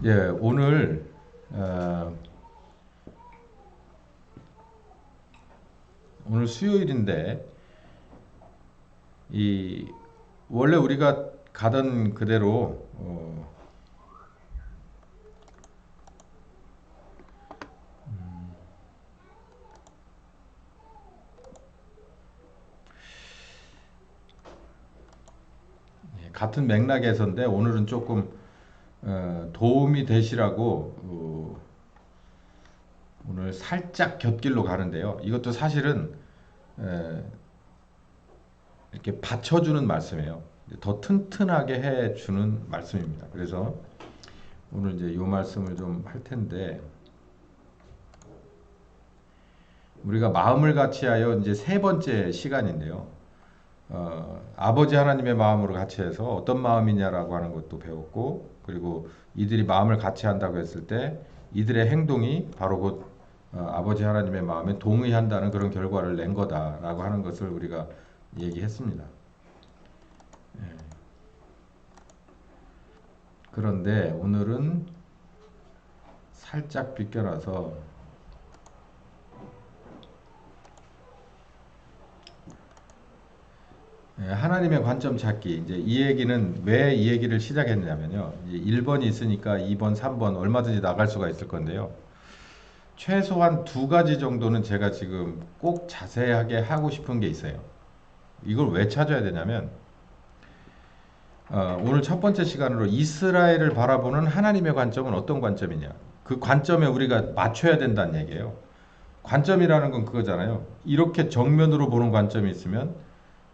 예, 어, 오늘 수요일인데 이 원래 우리가 가던 그대로 같은 맥락에서인데 오늘은 조금 도움이 되시라고 오늘 살짝 곁길로 가는데요. 이것도 사실은 에, 이렇게 받쳐주는 말씀이에요. 더 튼튼하게 해주는 말씀입니다. 그래서 오늘 이제 이 말씀을 좀 할 텐데 우리가 마음을 같이하여 이제 세 번째 시간인데요. 아버지 하나님의 마음으로 같이해서 어떤 마음이냐라고 하는 것도 배웠고, 그리고 이들이 마음을 같이한다고 했을 때 이들의 행동이 바로 곧 아버지 하나님의 마음에 동의한다는 그런 결과를 낸 거다라고 하는 것을 우리가 얘기했습니다. 예. 그런데 오늘은 살짝 비껴나서 하나님의 관점 찾기. 이제 이 얘기는 왜 이 얘기를 시작했냐면요. 1번이 있으니까 2번, 3번 얼마든지 나갈 수가 있을 건데요. 최소한 두 가지 정도는 제가 지금 꼭 자세하게 하고 싶은 게 있어요. 이걸 왜 찾아야 되냐면 오늘 첫 번째 시간으로 이스라엘을 바라보는 하나님의 관점은 어떤 관점이냐. 그 관점에 우리가 맞춰야 된다는 얘기예요. 관점이라는 건 그거잖아요. 이렇게 정면으로 보는 관점이 있으면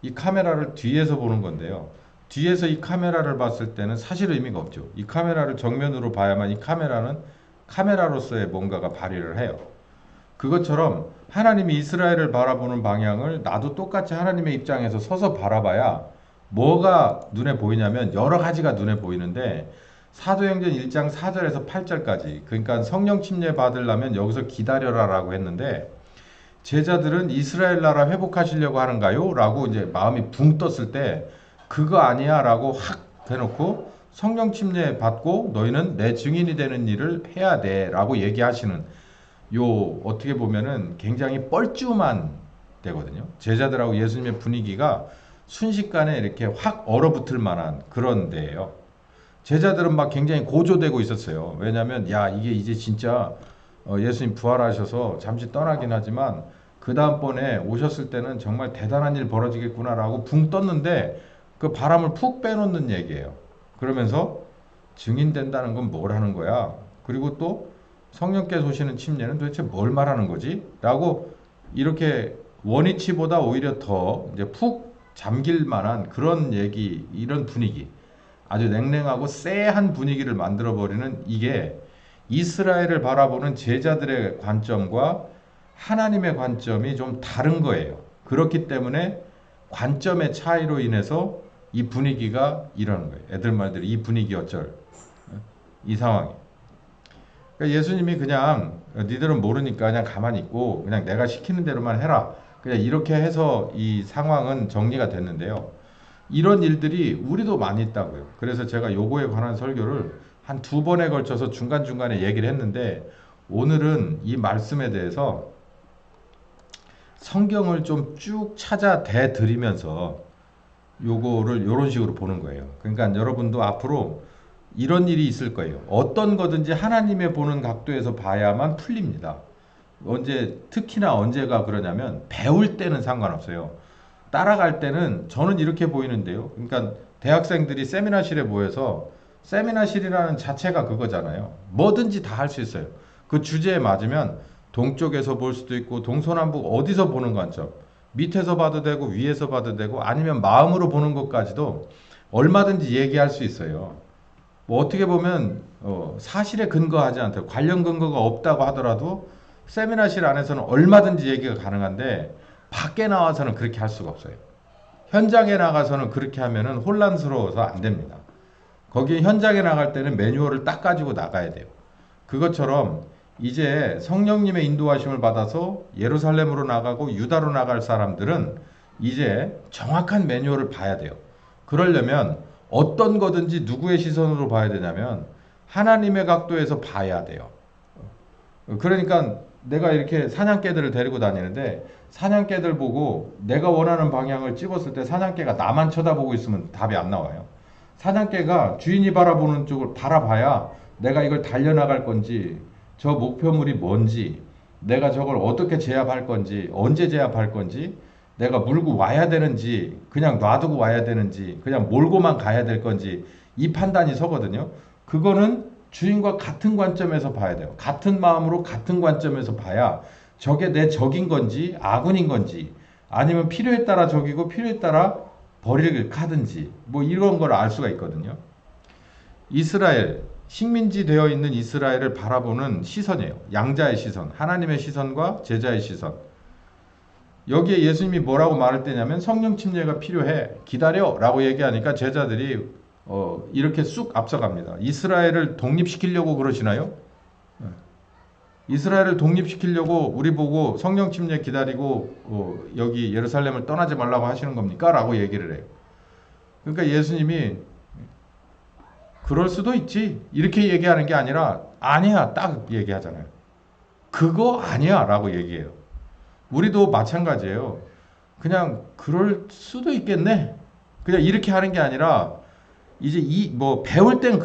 이 카메라를 뒤에서 보는 건데요. 뒤에서 이 카메라를 봤을 때는 사실 의미가 없죠. 이 카메라를 정면으로 봐야만 이 카메라는 카메라로서의 뭔가가 발휘를 해요. 그것처럼 하나님이 이스라엘을 바라보는 방향을 나도 똑같이 하나님의 입장에서 서서 바라봐야 뭐가 눈에 보이냐면 여러 가지가 눈에 보이는데 사도행전 1장 4절에서 8절까지, 그러니까 성령 침례 받으려면 여기서 기다려라라고 했는데 제자들은 이스라엘 나라 회복하시려고 하는가요? 라고 이제 마음이 붕 떴을 때 그거 아니야 라고 확 대놓고 성령 침례 받고 너희는 내 증인이 되는 일을 해야 돼 라고 얘기하시는, 요 어떻게 보면은 굉장히 뻘쭘한 때거든요. 제자들하고 예수님의 분위기가 순식간에 이렇게 확 얼어붙을 만한 그런 데예요. 제자들은 막 굉장히 고조되고 있었어요. 왜냐하면 야 이게 이제 진짜 예수님 부활하셔서 잠시 떠나긴 하지만 그 다음번에 오셨을 때는 정말 대단한 일 벌어지겠구나라고 붕 떴는데 그 바람을 푹 빼놓는 얘기예요. 그러면서 증인된다는 건 뭘 하는 거야? 그리고 또 성령께서 오시는 침례는 도대체 뭘 말하는 거지? 라고 이렇게 원위치보다 오히려 더 이제 푹 잠길 만한 그런 얘기, 이런 분위기. 아주 냉랭하고 쎄한 분위기를 만들어버리는, 이게 이스라엘을 바라보는 제자들의 관점과 하나님의 관점이 좀 다른 거예요. 그렇기 때문에 관점의 차이로 인해서 이 분위기가 이러는 거예요. 애들 말대로 이 분위기 어쩔. 이 상황이. 그러니까 예수님이 그냥 니들은 모르니까 그냥 가만히 있고 그냥 내가 시키는 대로만 해라. 그냥 이렇게 해서 이 상황은 정리가 됐는데요. 이런 일들이 우리도 많이 있다고요. 그래서 제가 요거에 관한 설교를 한 두 번에 걸쳐서 중간중간에 얘기를 했는데 오늘은 이 말씀에 대해서 성경을 좀 쭉 찾아 대드리면서 요거를 요런 식으로 보는 거예요. 그러니까 여러분도 앞으로 이런 일이 있을 거예요. 어떤 거든지 하나님의 보는 각도에서 봐야만 풀립니다. 언제, 특히나 언제가 그러냐면 배울 때는 상관없어요. 따라갈 때는 저는 이렇게 보이는데요. 그러니까 대학생들이 세미나실에 모여서, 세미나실이라는 자체가 그거잖아요. 뭐든지 다 할 수 있어요. 그 주제에 맞으면 동쪽에서 볼 수도 있고 동서남북 어디서 보는 관점, 밑에서 봐도 되고 위에서 봐도 되고 아니면 마음으로 보는 것까지도 얼마든지 얘기할 수 있어요. 뭐 어떻게 보면 사실에 근거하지 않다, 관련 근거가 없다고 하더라도 세미나실 안에서는 얼마든지 얘기가 가능한데 밖에 나와서는 그렇게 할 수가 없어요. 현장에 나가서는 그렇게 하면은 혼란스러워서 안 됩니다. 거기 현장에 나갈 때는 매뉴얼을 딱 가지고 나가야 돼요. 그것처럼 이제 성령님의 인도하심을 받아서 예루살렘으로 나가고 유다로 나갈 사람들은 이제 정확한 매뉴얼을 봐야 돼요. 그러려면 어떤 거든지 누구의 시선으로 봐야 되냐면 하나님의 각도에서 봐야 돼요. 그러니까 내가 이렇게 사냥개들을 데리고 다니는데 사냥개들 보고 내가 원하는 방향을 찍었을 때 사냥개가 나만 쳐다보고 있으면 답이 안 나와요. 사냥개가 주인이 바라보는 쪽을 바라봐야 내가 이걸 달려나갈 건지 저 목표물이 뭔지 내가 저걸 어떻게 제압할 건지 언제 제압할 건지 내가 물고 와야 되는지 그냥 놔두고 와야 되는지 그냥 몰고만 가야 될 건지 이 판단이 서거든요. 그거는 주인과 같은 관점에서 봐야 돼요. 같은 마음으로 같은 관점에서 봐야 저게 내 적인 건지 아군인 건지 아니면 필요에 따라 적이고 필요에 따라 버리를 가든지 뭐 이런 걸 알 수가 있거든요. 이스라엘 식민지 되어 있는 이스라엘을 바라보는 시선이에요. 양자의 시선, 하나님의 시선과 제자의 시선. 여기에 예수님이 뭐라고 말할 때냐면 성령 침례가 필요해 기다려 라고 얘기하니까 제자들이 이렇게 쑥 앞서갑니다. 이스라엘을 독립시키려고 그러시나요? 이스라엘을 독립시키려고 우리 보고 성령 침례 기다리고 여기 예루살렘을 떠나지 말라고 하시는 겁니까? 라고 얘기를 해요. 그러니까 예수님이 그럴 수도 있지 이렇게 얘기하는 게 아니라 아니야 딱 얘기하잖아요. 그거 아니야 라고 얘기해요. 우리도 마찬가지예요. 그냥 그럴 수도 있겠네. 그냥 이렇게 하는 게 아니라 이제 배울 땐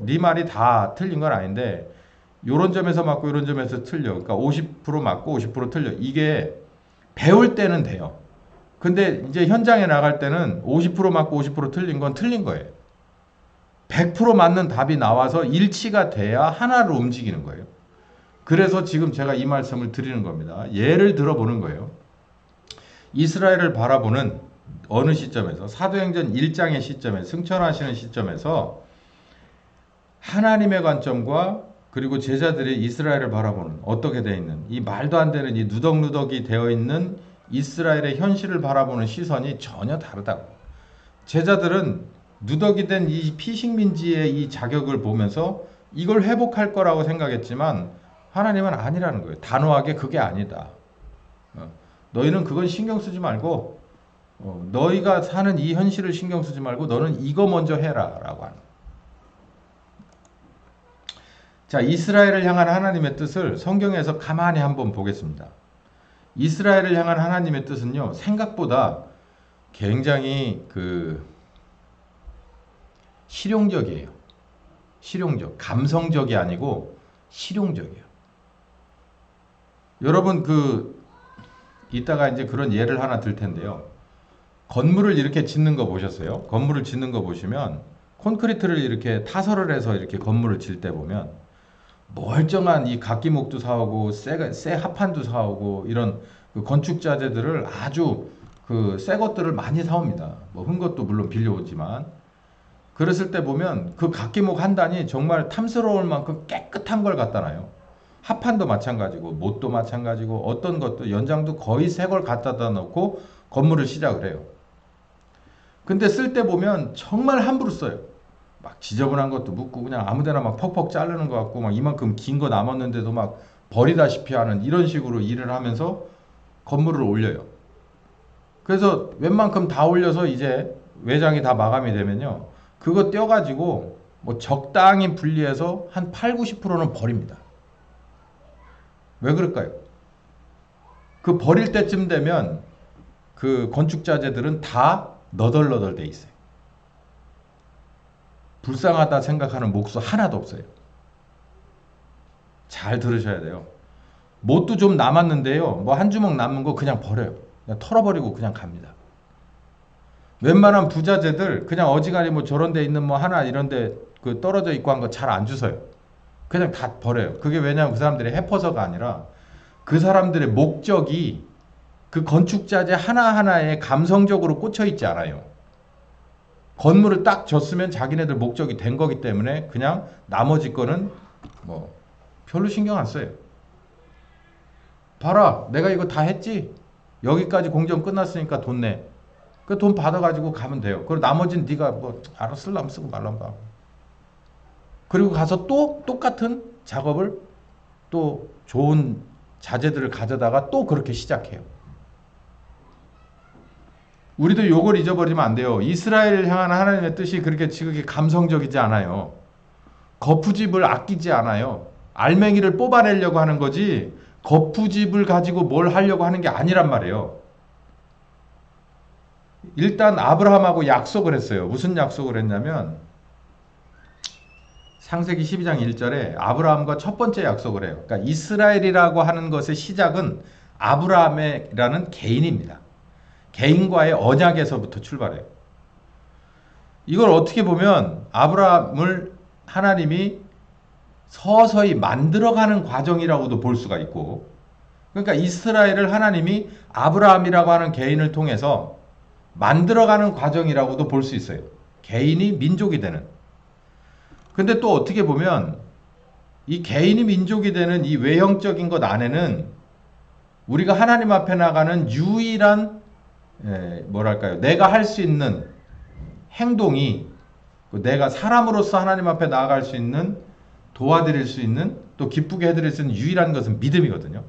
네 말이 다 틀린 건 아닌데 요런 점에서 맞고 요런 점에서 틀려. 그러니까 50% 맞고 50% 틀려. 이게 배울 때는 돼요. 근데 이제 현장에 나갈 때는 50% 맞고 50% 틀린 건 틀린 거예요. 100% 맞는 답이 나와서 일치가 돼야 하나로 움직이는 거예요. 그래서 지금 제가 이 말씀을 드리는 겁니다. 예를 들어보는 거예요. 이스라엘을 바라보는 어느 시점에서 사도행전 1장의 시점에 승천하시는 시점에서 하나님의 관점과 그리고 제자들이 이스라엘을 바라보는 어떻게 되어 있는 이 말도 안 되는 이 누덕누덕이 되어 있는 이스라엘의 현실을 바라보는 시선이 전혀 다르다고. 제자들은 누덕이 된 이 피식민지의 이 자격을 보면서 이걸 회복할 거라고 생각했지만 하나님은 아니라는 거예요. 단호하게 그게 아니다. 너희는 그건 신경 쓰지 말고 너희가 사는 이 현실을 신경 쓰지 말고 너는 이거 먼저 해라 라고 하는. 자, 이스라엘을 향한 하나님의 뜻을 성경에서 가만히 한번 보겠습니다. 이스라엘을 향한 하나님의 뜻은요, 생각보다 굉장히 실용적이에요. 실용적. 감성적이 아니고 실용적이에요. 여러분 이따가 이제 그런 예를 하나 들 텐데요. 건물을 이렇게 짓는 거 보셨어요? 건물을 짓는 거 보시면 콘크리트를 이렇게 타설을 해서 이렇게 건물을 질 때 보면 멀쩡한 이 각기목도 사오고 새 합판도 사오고 이런 건축 자재들을 아주 새 것들을 많이 사옵니다. 뭐 흠 것도 물론 빌려오지만 그랬을 때 보면 그 각기목 한 단이 정말 탐스러울 만큼 깨끗한 걸 갖다 놔요. 합판도 마찬가지고 못도 마찬가지고 어떤 것도 연장도 거의 새 걸 갖다 놓고 건물을 시작을 해요. 근데 쓸 때 보면 정말 함부로 써요. 막 지저분한 것도 묻고 그냥 아무데나 막 퍽퍽 자르는 것 같고 막 이만큼 긴 거 남았는데도 막 버리다시피 하는 이런 식으로 일을 하면서 건물을 올려요. 그래서 웬만큼 다 올려서 이제 외장이 다 마감이 되면요. 그거 떼어가지고 뭐 적당히 분리해서 한 80-90%는 버립니다. 왜 그럴까요? 그 버릴 때쯤 되면 그 건축 자재들은 다 너덜너덜 돼 있어요. 불쌍하다 생각하는 목소 하나도 없어요. 잘 들으셔야 돼요. 못도 좀 남았는데요. 뭐 한 주먹 남은 거 그냥 버려요. 그냥 털어버리고 그냥 갑니다. 웬만한 부자재들 그냥 어지간히 뭐 저런 데 있는 뭐 하나 이런 데 떨어져 있고 한 거 잘 안 주워요. 그냥 다 버려요. 그게 왜냐면 그 사람들이 해퍼서가 아니라 그 사람들의 목적이 그 건축자재 하나하나에 감성적으로 꽂혀 있지 않아요. 건물을 딱 졌으면 자기네들 목적이 된 거기 때문에 그냥 나머지 거는 뭐 별로 신경 안 써요. 봐라, 내가 이거 다 했지? 여기까지 공정 끝났으니까 돈 내. 그 돈 받아가지고 가면 돼요. 그리고 나머지는 네가 뭐 알아 쓸라면 쓰고 말라면 하고. 그리고 가서 또 똑같은 작업을 또 좋은 자재들을 가져다가 또 그렇게 시작해요. 우리도 요걸 잊어버리면 안 돼요. 이스라엘을 향한 하나님의 뜻이 그렇게 지극히 감성적이지 않아요. 거푸집을 아끼지 않아요. 알맹이를 뽑아내려고 하는 거지 거푸집을 가지고 뭘 하려고 하는 게 아니란 말이에요. 일단 아브라함하고 약속을 했어요. 무슨 약속을 했냐면 창세기 12장 1절에 아브라함과 첫 번째 약속을 해요. 그러니까 이스라엘이라고 하는 것의 시작은 아브라함이라는 개인입니다. 개인과의 언약에서부터 출발해요. 이걸 어떻게 보면 아브라함을 하나님이 서서히 만들어가는 과정이라고도 볼 수가 있고, 그러니까 이스라엘을 하나님이 아브라함이라고 하는 개인을 통해서 만들어가는 과정이라고도 볼 수 있어요. 개인이 민족이 되는. 근데 또 어떻게 보면 이 개인이 민족이 되는 이 외형적인 것 안에는 우리가 하나님 앞에 나가는 유일한 뭐랄까요? 내가 할 수 있는 행동이 내가 사람으로서 하나님 앞에 나아갈 수 있는 도와드릴 수 있는 또 기쁘게 해드릴 수 있는 유일한 것은 믿음이거든요.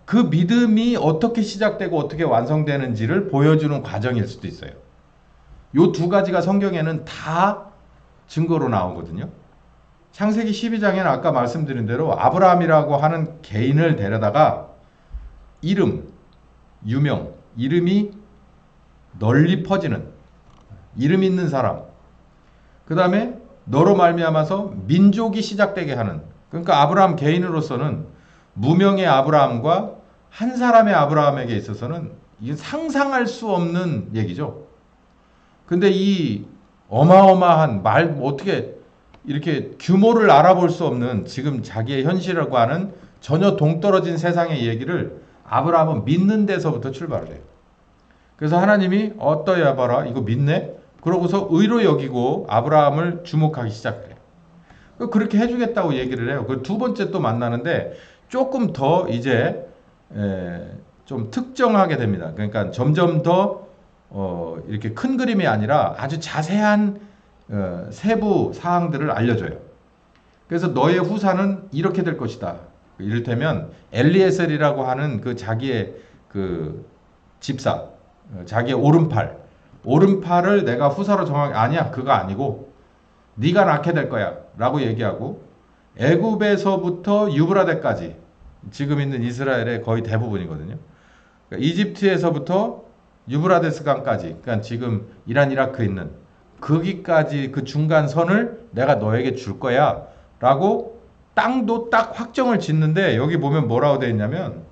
그 믿음이 어떻게 시작되고 어떻게 완성되는지를 보여주는 과정일 수도 있어요. 요 두 가지가 성경에는 다 증거로 나오거든요. 창세기 12장에는 아까 말씀드린 대로 아브라함이라고 하는 개인을 데려다가 이름, 유명, 이름이 널리 퍼지는 이름 있는 사람, 그 다음에 너로 말미암아서 민족이 시작되게 하는, 그러니까 아브라함 개인으로서는 무명의 아브라함과 한 사람의 아브라함에게 있어서는 이게 상상할 수 없는 얘기죠. 근데 이 어마어마한 어떻게 이렇게 규모를 알아볼 수 없는 지금 자기의 현실이라고 하는 전혀 동떨어진 세상의 얘기를 아브라함은 믿는 데서부터 출발을 해요. 그래서 하나님이 어떠야 봐라 이거 믿네? 그러고서 의로 여기고 아브라함을 주목하기 시작해요. 그렇게 해주겠다고 얘기를 해요. 그 두 번째 또 만나는데 조금 더 이제 좀 특정하게 됩니다. 그러니까 점점 더 이렇게 큰 그림이 아니라 아주 자세한 세부 사항들을 알려줘요. 그래서 너의 후사는 이렇게 될 것이다. 이를테면 엘리에셀이라고 하는 그 자기의 그 집사, 자기의 오른팔을 내가 후사로 정하게 아니야 그거 아니고 네가 낳게 될 거야 라고 얘기하고 애굽에서부터 유브라데까지 지금 있는 이스라엘의 거의 대부분이거든요. 그러니까 이집트에서부터 유브라데스 강까지 그러니까 지금 이란 이라크 있는 거기까지 그 중간 선을 내가 너에게 줄 거야 라고 땅도 딱 확정을 짓는데 여기 보면 뭐라고 되어 있냐면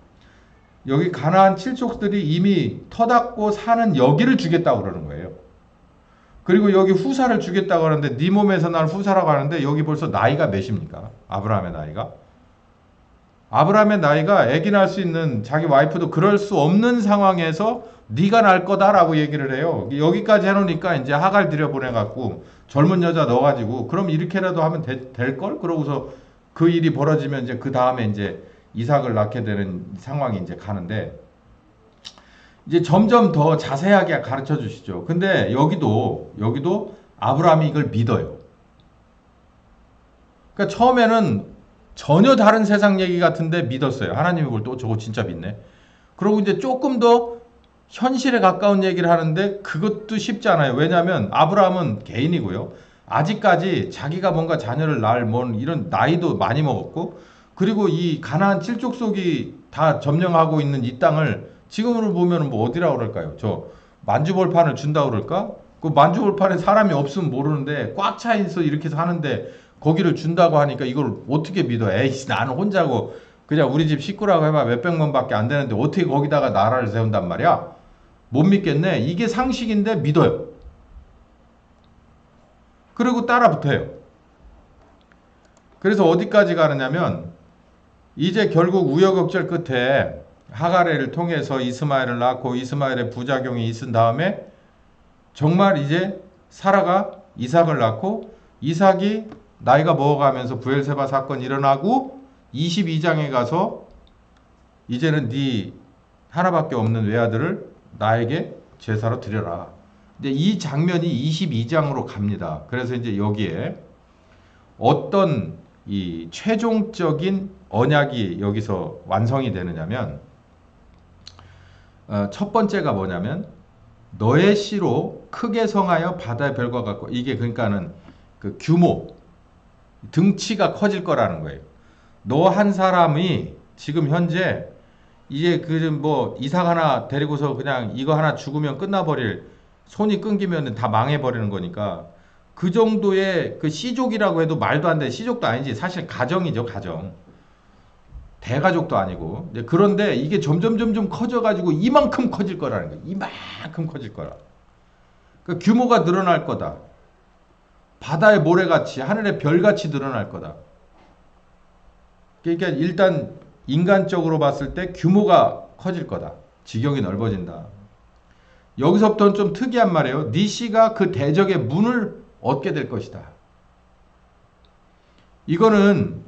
여기 가나안 칠족들이 이미 터닫고 사는 여기를 주겠다고 그러는 거예요. 그리고 여기 후사를 주겠다고 하는데 네 몸에서 날 후사라고 하는데 여기 벌써 나이가 몇입니까? 아브라함의 나이가? 아브라함의 나이가 아기 낳을 수 있는 자기 와이프도 그럴 수 없는 상황에서 네가 낳을 거다라고 얘기를 해요. 여기까지 해놓으니까 이제 하갈 들여보내갖고 젊은 여자 넣어가지고 그럼 이렇게라도 하면 될걸? 그러고서 그 일이 벌어지면 이제 그 다음에 이제 이삭을 낳게 되는 상황이 이제 가는데 이제 점점 더 자세하게 가르쳐 주시죠. 근데 여기도 아브라함이 이걸 믿어요. 그러니까 처음에는 전혀 다른 세상 얘기 같은데 믿었어요. 하나님이 그걸 또 저거 진짜 믿네. 그리고 이제 조금 더 현실에 가까운 얘기를 하는데 그것도 쉽지 않아요. 왜냐하면 아브라함은 개인이고요. 아직까지 자기가 뭔가 자녀를 낳을 이런 나이도 많이 먹었고 그리고 이 가나안 칠족속이 다 점령하고 있는 이 땅을 지금으로 보면 뭐 어디라고 그럴까요? 저 만주벌판을 준다고 그럴까? 그 만주벌판에 사람이 없으면 모르는데 꽉 차 있어 이렇게 해서 하는데 거기를 준다고 하니까 이걸 어떻게 믿어? 에이씨 나는 혼자고 그냥 우리 집 식구라고 해봐 몇백명밖에 안 되는데 어떻게 거기다가 나라를 세운단 말이야? 못 믿겠네. 이게 상식인데 믿어요. 그리고 따라 붙어요. 그래서 어디까지 가느냐면 이제 결국 우여곡절 끝에 하가레를 통해서 이스마엘을 낳고 이스마엘의 부작용이 있은 다음에 정말 이제 사라가 이삭을 낳고 이삭이 나이가 먹어가면서 부엘세바 사건이 일어나고 22장에 가서 이제는 네 하나밖에 없는 외아들을 나에게 제사로 드려라. 근데 이 장면이 22장으로 갑니다. 그래서 이제 여기에 어떤 이 최종적인 언약이 여기서 완성이 되느냐면 첫 번째가 뭐냐면 너의 씨로 크게 성하여 바다의 별과 같고 이게 그러니까는 그 규모 등치가 커질 거라는 거예요. 너 한 사람이 지금 현재 이제 그 뭐 이삭 하나 데리고서 그냥 이거 하나 죽으면 끝나버릴, 손이 끊기면 다 망해버리는 거니까 그 정도의 그 씨족이라고 해도 말도 안 돼. 씨족도 아니지. 사실 가정이죠, 가정. 대가족도 아니고. 그런데 이게 점점 커져가지고 이만큼 커질 거라는 거예요. 이만큼 커질 거라. 그 규모가 늘어날 거다. 바다의 모래같이, 하늘의 별같이 늘어날 거다. 그러니까 일단 인간적으로 봤을 때 규모가 커질 거다. 지경이 넓어진다. 여기서부터는 좀 특이한 말이에요. 네 씨가 그 대적의 문을 얻게 될 것이다. 이거는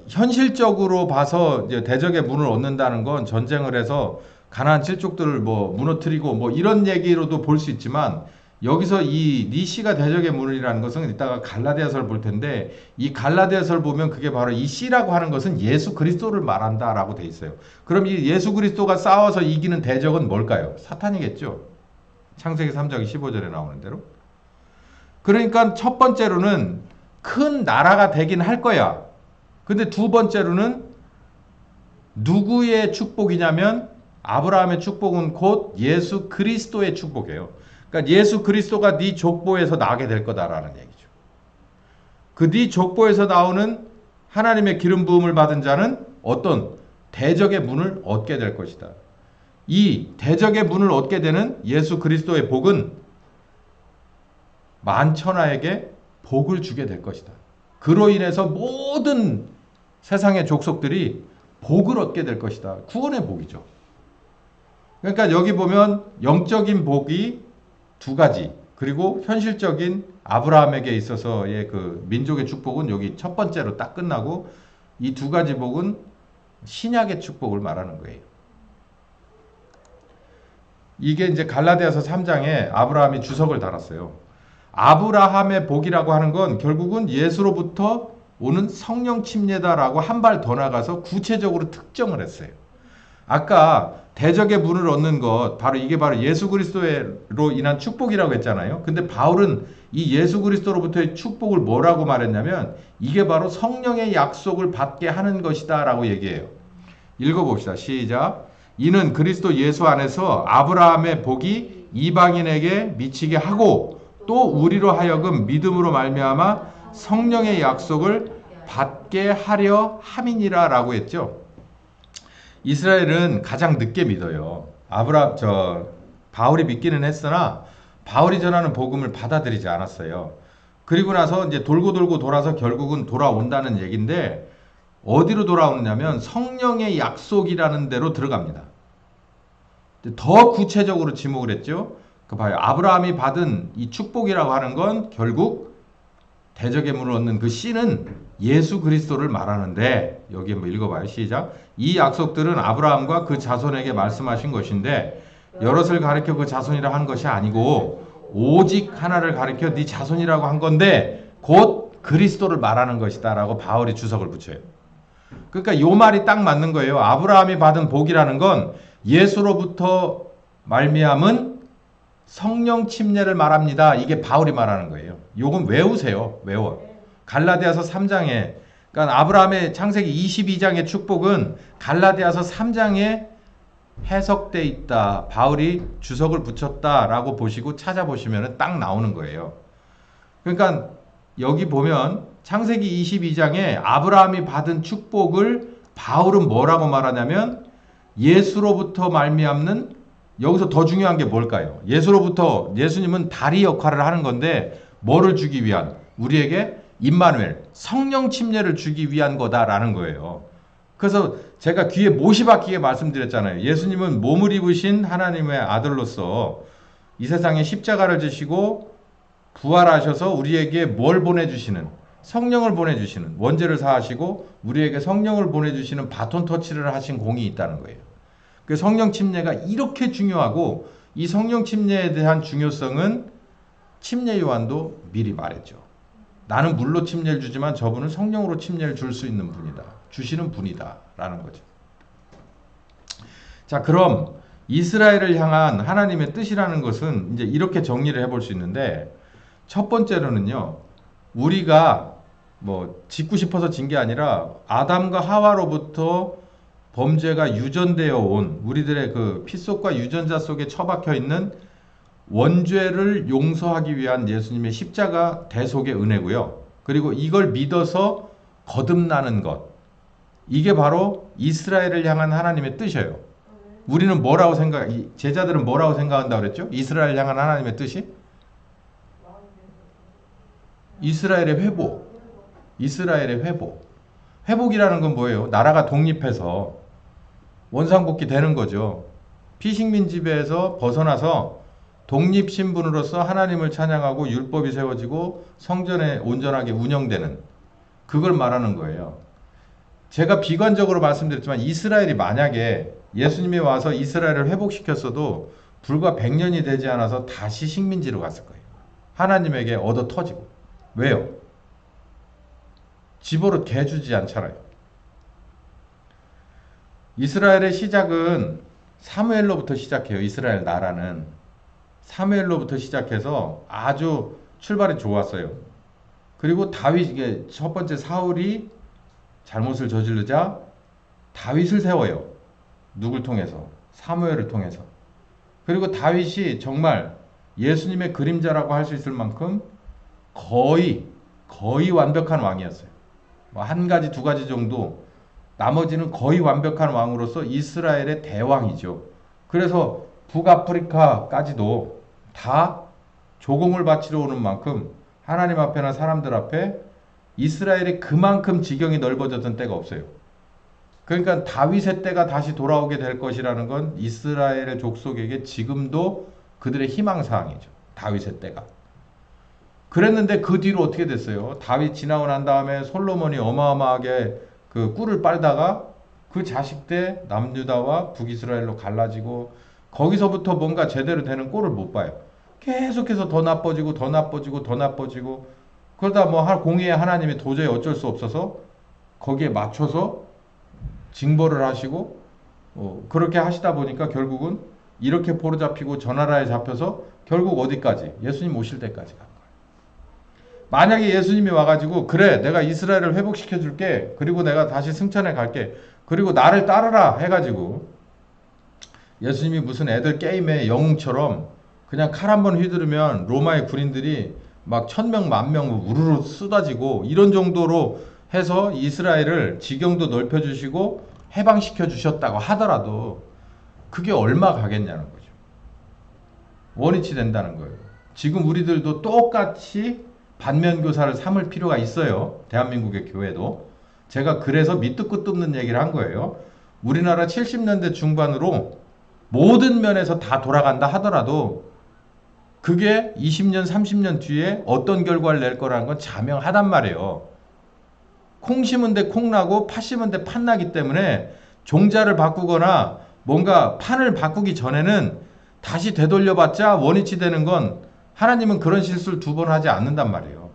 현실적으로 봐서 이제 대적의 문을 얻는다는 건 전쟁을 해서 가나안 칠족들을 뭐 무너뜨리고 뭐 이런 얘기로도 볼 수 있지만, 여기서 이 니시가 대적의 문이라는 것은 이따가 갈라디아서를 볼 텐데, 이 갈라디아서를 보면 그게 바로 이 씨라고 하는 것은 예수 그리스도를 말한다라고 돼 있어요. 그럼 이 예수 그리스도가 싸워서 이기는 대적은 뭘까요? 사탄이겠죠. 창세기 3장 15절에 나오는 대로. 그러니까 첫 번째로는 큰 나라가 되긴 할 거야. 근데 두 번째로는 누구의 축복이냐면 아브라함의 축복은 곧 예수 그리스도의 축복이에요. 그러니까 예수 그리스도가 네 족보에서 나게 될 거다라는 얘기죠. 그 네 족보에서 나오는 하나님의 기름 부음을 받은 자는 어떤 대적의 문을 얻게 될 것이다. 이 대적의 문을 얻게 되는 예수 그리스도의 복은 만천하에게 복을 주게 될 것이다. 그로 인해서 모든 세상의 족속들이 복을 얻게 될 것이다. 구원의 복이죠. 그러니까 여기 보면 영적인 복이 두 가지, 그리고 현실적인 아브라함에게 있어서의 그 민족의 축복은 여기 첫 번째로 딱 끝나고, 이 두 가지 복은 신약의 축복을 말하는 거예요. 이게 이제 갈라디아서 3장에 아브라함이 주석을 달았어요. 아브라함의 복이라고 하는 건 결국은 예수로부터 오는 성령 침례다라고 한 발 더 나가서 구체적으로 특정을 했어요. 아까 대적의 문을 얻는 것, 바로 이게 바로 예수 그리스도로 인한 축복이라고 했잖아요. 근데 바울은 이 예수 그리스도로부터의 축복을 뭐라고 말했냐면 이게 바로 성령의 약속을 받게 하는 것이다 라고 얘기해요. 읽어봅시다. 시작. 이는 그리스도 예수 안에서 아브라함의 복이 이방인에게 미치게 하고 또 우리로 하여금 믿음으로 말미암아 성령의 약속을 받게 하려 함이니라 라고 했죠. 이스라엘은 가장 늦게 믿어요. 바울이 믿기는 했으나 바울이 전하는 복음을 받아들이지 않았어요. 그리고 나서 이제 돌고 돌아서 결국은 돌아온다는 얘기인데, 어디로 돌아오느냐면 성령의 약속이라는 데로 들어갑니다. 더 구체적으로 지목을 했죠. 그 봐요. 아브라함이 받은 이 축복이라고 하는 건 결국 대적의 문을 얻는 그 씨는 예수 그리스도를 말하는데, 여기 한번 읽어봐요. 시작. 이 약속들은 아브라함과 그 자손에게 말씀하신 것인데 여럿을 가리켜 그 자손이라 한 것이 아니고 오직 하나를 가리켜 네 자손이라고 한 건데 곧 그리스도를 말하는 것이다 라고 바울이 주석을 붙여요. 그러니까 요 말이 딱 맞는 거예요. 아브라함이 받은 복이라는 건 예수로부터 말미암은 성령 침례를 말합니다. 이게 바울이 말하는 거예요. 요건 외우세요. 외워. 갈라디아서 3장에, 그러니까 아브라함의 창세기 22장의 축복은 갈라디아서 3장에 해석돼 있다. 바울이 주석을 붙였다라고 보시고 찾아보시면 딱 나오는 거예요. 그러니까 여기 보면 창세기 22장에 아브라함이 받은 축복을 바울은 뭐라고 말하냐면 예수로부터 말미암는, 여기서 더 중요한 게 뭘까요? 예수님은 다리 역할을 하는 건데 뭐를 주기 위한? 우리에게 임마누엘, 성령 침례를 주기 위한 거다라는 거예요. 그래서 제가 귀에 못이 박히게 말씀드렸잖아요. 예수님은 몸을 입으신 하나님의 아들로서 이 세상에 십자가를 지시고 부활하셔서 우리에게 뭘 보내주시는? 성령을 보내주시는, 원죄를 사하시고 우리에게 성령을 보내주시는 바톤 터치를 하신 공이 있다는 거예요. 그 성령 침례가 이렇게 중요하고, 이 성령 침례에 대한 중요성은 침례 요한도 미리 말했죠. 나는 물로 침례를 주지만 저분은 성령으로 침례를 줄 수 있는 분이다. 주시는 분이다. 라는 거죠. 자, 그럼 이스라엘을 향한 하나님의 뜻이라는 것은 이제 이렇게 정리를 해볼 수 있는데, 첫 번째로는요, 우리가 뭐 짓고 싶어서 진 게 아니라 아담과 하와로부터 범죄가 유전되어 온 우리들의 그 피 속과 유전자 속에 처박혀 있는 원죄를 용서하기 위한 예수님의 십자가 대속의 은혜고요. 그리고 이걸 믿어서 거듭나는 것. 이게 바로 이스라엘을 향한 하나님의 뜻이에요. 우리는 뭐라고 제자들은 뭐라고 생각한다고 그랬죠? 이스라엘 향한 하나님의 뜻이? 이스라엘의 회복. 이스라엘의 회복. 회복이라는 건 뭐예요? 나라가 독립해서 원상복귀 되는 거죠. 피식민 지배에서 벗어나서 독립신분으로서 하나님을 찬양하고 율법이 세워지고 성전에 온전하게 운영되는 그걸 말하는 거예요. 제가 비관적으로 말씀드렸지만 이스라엘이 만약에 예수님이 와서 이스라엘을 회복시켰어도 불과 100년이 되지 않아서 다시 식민지로 갔을 거예요. 하나님에게 얻어 터지고. 왜요? 집어로 개주지 않잖아요. 이스라엘의 시작은 사무엘로부터 시작해요. 이스라엘 나라는. 사무엘로부터 시작해서 아주 출발이 좋았어요. 그리고 다윗, 첫 번째 사울이 잘못을 저지르자 다윗을 세워요. 누굴 통해서? 사무엘을 통해서. 그리고 다윗이 정말 예수님의 그림자라고 할 수 있을 만큼 거의 완벽한 왕이었어요. 한 가지, 두 가지 정도. 나머지는 거의 완벽한 왕으로서 이스라엘의 대왕이죠. 그래서 북아프리카까지도 다 조공을 바치러 오는 만큼 하나님 앞에나 사람들 앞에 이스라엘이 그만큼 지경이 넓어졌던 때가 없어요. 그러니까 다윗의 때가 다시 돌아오게 될 것이라는 건 이스라엘의 족속에게 지금도 그들의 희망사항이죠. 다윗의 때가. 그랬는데 그 뒤로 어떻게 됐어요? 다윗 지나고 난 다음에 솔로몬이 어마어마하게 그 꿀을 빨다가 그 자식 때 남유다와 북이스라엘로 갈라지고 거기서부터 뭔가 제대로 되는 꼴을 못 봐요. 계속해서 더 나빠지고 더 나빠지고 더 나빠지고 그러다 뭐 공의의 하나님이 도저히 어쩔 수 없어서 거기에 맞춰서 징벌을 하시고 그렇게 하시다 보니까 결국은 이렇게 포로 잡히고 저 나라에 잡혀서 결국 어디까지? 예수님 오실 때까지 간 거예요. 만약에 예수님이 와가지고 그래 내가 이스라엘을 회복시켜 줄게 그리고 내가 다시 승천해 갈게 그리고 나를 따르라 해가지고 예수님이 무슨 애들 게임의 영웅처럼 그냥 칼 한 번 휘두르면 로마의 군인들이 막 1000명, 10,000명 우르르 쏟아지고 이런 정도로 해서 이스라엘을 지경도 넓혀주시고 해방시켜 주셨다고 하더라도 그게 얼마 가겠냐는 거죠. 원위치 된다는 거예요. 지금 우리들도 똑같이 반면교사를 삼을 필요가 있어요. 대한민국의 교회도. 제가 그래서 밑도 끝도 없는 얘기를 한 거예요. 우리나라 70년대 중반으로 모든 면에서 다 돌아간다 하더라도 그게 20년, 30년 뒤에 어떤 결과를 낼 거라는 건 자명하단 말이에요. 콩 심은 데 콩 나고 팥 심은 데 팥 나기 때문에 종자를 바꾸거나 뭔가 판을 바꾸기 전에는 다시 되돌려봤자 원위치 되는 건 하나님은 그런 실수를 2번 하지 않는단 말이에요.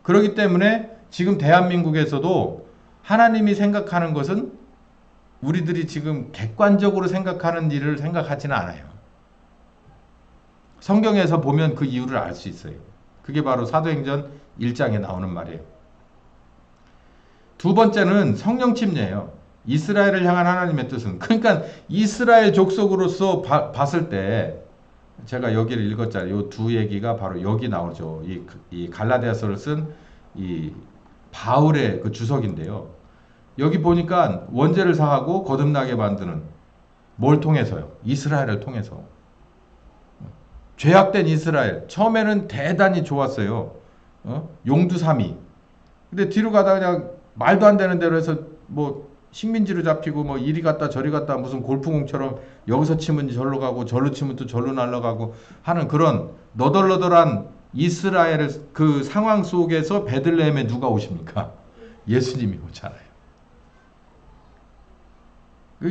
그렇기 때문에 지금 대한민국에서도 하나님이 생각하는 것은 우리들이 지금 객관적으로 생각하는 일을 생각하지는 않아요. 성경에서 보면 그 이유를 알 수 있어요. 그게 바로 사도행전 1장에 나오는 말이에요. 두 번째는 성령 침례예요. 이스라엘을 향한 하나님의 뜻은. 그러니까 이스라엘 족속으로서 봤을 때 제가 여기를 읽었잖아요. 이 두 얘기가 바로 여기 나오죠. 이 갈라디아서를 쓴 이 바울의 그 주석인데요. 여기 보니까 원죄를 사하고 거듭나게 만드는 뭘 통해서요? 이스라엘을 통해서. 죄악된 이스라엘. 처음에는 대단히 좋았어요. 용두삼이. 근데 뒤로 가다가 그냥 말도 안 되는 대로 해서 뭐 식민지로 잡히고 뭐 이리 갔다 저리 갔다 무슨 골프공처럼 여기서 치면 절로 가고 절로 치면 또 절로 날아가고 하는 그런 너덜너덜한 이스라엘의 그 상황 속에서 베들레헴에 누가 오십니까? 예수님이 오잖아요.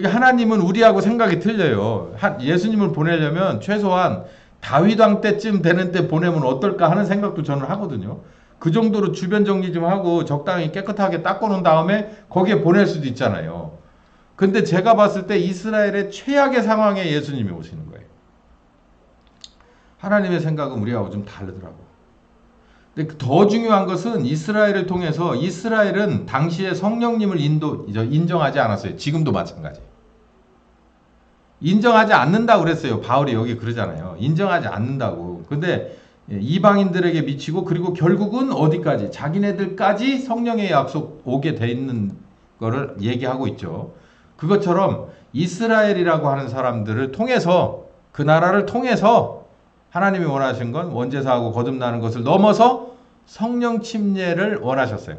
하나님은 우리하고 생각이 틀려요. 예수님을 보내려면 최소한 다윗 왕 때쯤 되는 때 보내면 어떨까 하는 생각도 저는 하거든요. 그 정도로 주변 정리 좀 하고 적당히 깨끗하게 닦아놓은 다음에 거기에 보낼 수도 있잖아요. 근데 제가 봤을 때 이스라엘의 최악의 상황에 예수님이 오시는 거예요. 하나님의 생각은 우리하고 좀 다르더라고요. 근데 더 중요한 것은 이스라엘을 통해서 이스라엘은 당시에 성령님을 인정하지 않았어요. 지금도 마찬가지. 인정하지 않는다고 그랬어요. 바울이 여기 그러잖아요. 인정하지 않는다고. 근데 이방인들에게 미치고 그리고 결국은 어디까지? 자기네들까지 성령의 약속 오게 돼 있는 거를 얘기하고 있죠. 그것처럼 이스라엘이라고 하는 사람들을 통해서 그 나라를 통해서 하나님이 원하신 건 원죄사하고 거듭나는 것을 넘어서 성령 침례를 원하셨어요.